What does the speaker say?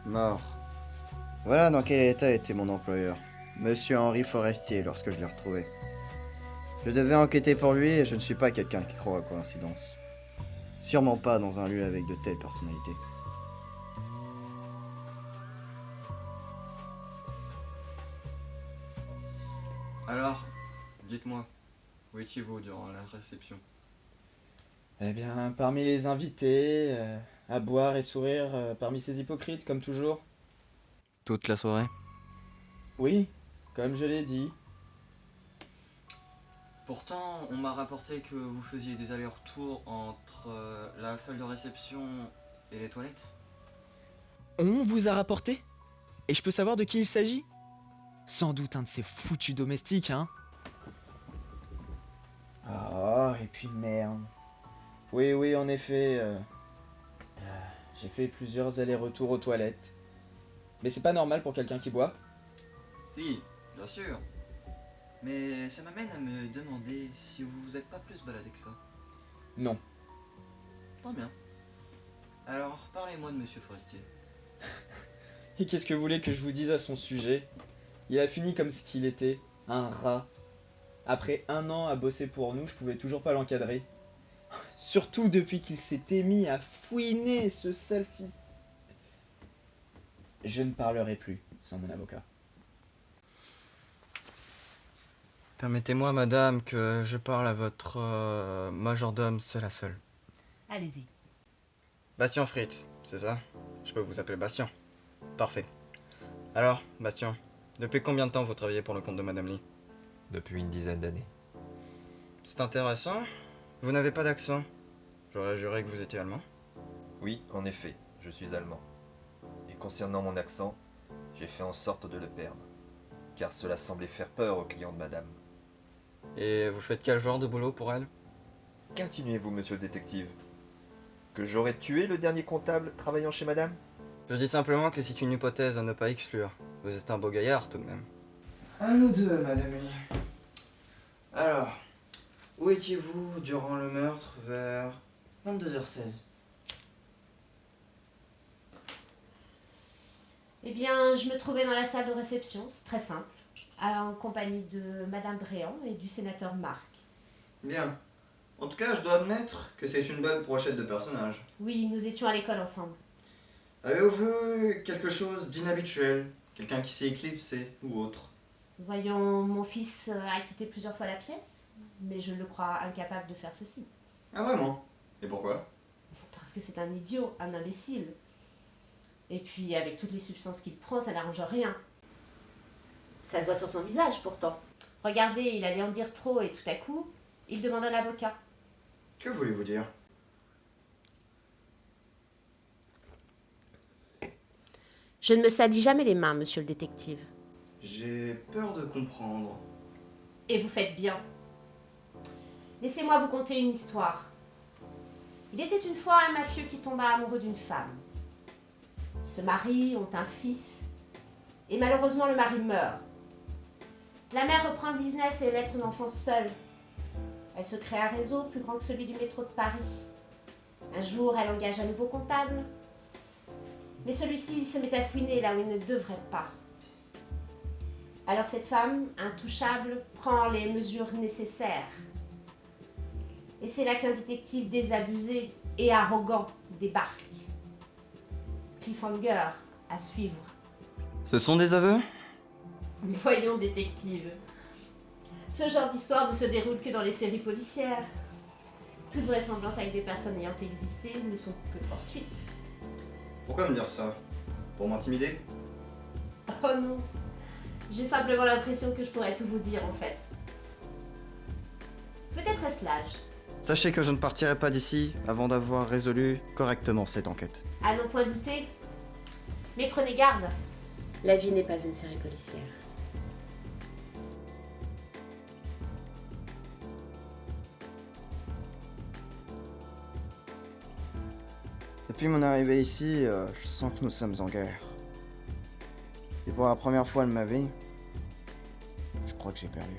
Mort. Voilà dans quel état était mon employeur, Monsieur Henri Forestier, lorsque je l'ai retrouvé. Je devais enquêter pour lui et je ne suis pas quelqu'un qui croit aux coïncidences. Sûrement pas dans un lieu avec de telles personnalités. Alors, dites-moi, où étiez-vous durant la réception? Eh bien, parmi les invités, à boire et sourire, parmi ces hypocrites, comme toujours. Toute la soirée? Oui, comme je l'ai dit. Pourtant, on m'a rapporté que vous faisiez des allers-retours entre la salle de réception et les toilettes. On vous a rapporté? Et je peux savoir de qui il s'agit? Sans doute un de ces foutus domestiques, hein? Oh, et puis merde. Oui, en effet, j'ai fait plusieurs allers-retours aux toilettes. Mais c'est pas normal pour quelqu'un qui boit. Si, bien sûr. Mais ça m'amène à me demander si vous vous êtes pas plus baladé que ça. Non. Tant bien. Alors, parlez-moi de Monsieur Forestier. Et qu'est-ce que vous voulez que je vous dise à son sujet? Il a fini comme ce qu'il était, un rat. Après 1 an à bosser pour nous, je pouvais toujours pas l'encadrer. Surtout depuis qu'il s'était mis à fouiner ce sale fils. Je ne parlerai plus sans mon avocat. Permettez-moi, madame, que je parle à votre majordome seul à seul. Allez-y. Bastien Fritz, c'est ça? Je peux vous appeler Bastien. Parfait. Alors, Bastien, depuis combien de temps vous travaillez pour le compte de Madame Lee? Depuis une dizaine d'années. C'est intéressant. Vous n'avez pas d'accent. J'aurais juré que vous étiez allemand. Oui, en effet, je suis allemand. Et concernant mon accent, j'ai fait en sorte de le perdre, car cela semblait faire peur aux clients de madame. Et vous faites quel genre de boulot pour elle? Qu'insinuez-vous, monsieur le détective? Que j'aurais tué le dernier comptable travaillant chez madame? Je dis simplement que c'est une hypothèse à ne pas exclure. Vous êtes un beau gaillard tout de même. À nous deux, Madame Lee. Alors, où étiez-vous durant le meurtre vers 22h16? Eh bien, je me trouvais dans la salle de réception, c'est très simple, en compagnie de Madame Bréant et du sénateur Marc. Bien. En tout cas, je dois admettre que c'est une belle brochette de personnages. Oui, nous étions à l'école ensemble. Avez-vous vu quelque chose d'inhabituel? Quelqu'un qui s'est éclipsé ou autre? Voyons, mon fils a quitté plusieurs fois la pièce, mais je le crois incapable de faire ceci. Ah vraiment? Et pourquoi? Parce que c'est un idiot, un imbécile. Et puis, avec toutes les substances qu'il prend, ça n'arrange rien. Ça se voit sur son visage, pourtant. Regardez, il allait en dire trop et tout à coup, il demande un avocat. Que voulez-vous dire? Je ne me salis jamais les mains, monsieur le détective. J'ai peur de comprendre. Et vous faites bien. Laissez-moi vous conter une histoire. Il était une fois un mafieux qui tomba amoureux d'une femme. Se marient, ont un fils, et malheureusement le mari meurt. La mère reprend le business et élève son enfant seule. Elle se crée un réseau plus grand que celui du métro de Paris. Un jour, elle engage un nouveau comptable, mais celui-ci se met à fouiner là où il ne devrait pas. Alors cette femme, intouchable, prend les mesures nécessaires. Et c'est là qu'un détective désabusé et arrogant débarque. Cliffhanger à suivre. Ce sont des aveux? Voyons, détective. Ce genre d'histoire ne se déroule que dans les séries policières. Toute vraisemblance avec des personnes ayant existé ne sont que fortuites. Pourquoi me dire ça? Pour m'intimider? Oh non, j'ai simplement l'impression que je pourrais tout vous dire en fait. Peut-être est-ce l'âge. Sachez que je ne partirai pas d'ici avant d'avoir résolu correctement cette enquête. À n'en point douter. Mais prenez garde. La vie n'est pas une série policière. Depuis mon arrivée ici, je sens que nous sommes en guerre. Et pour la première fois de ma vie, je crois que j'ai perdu.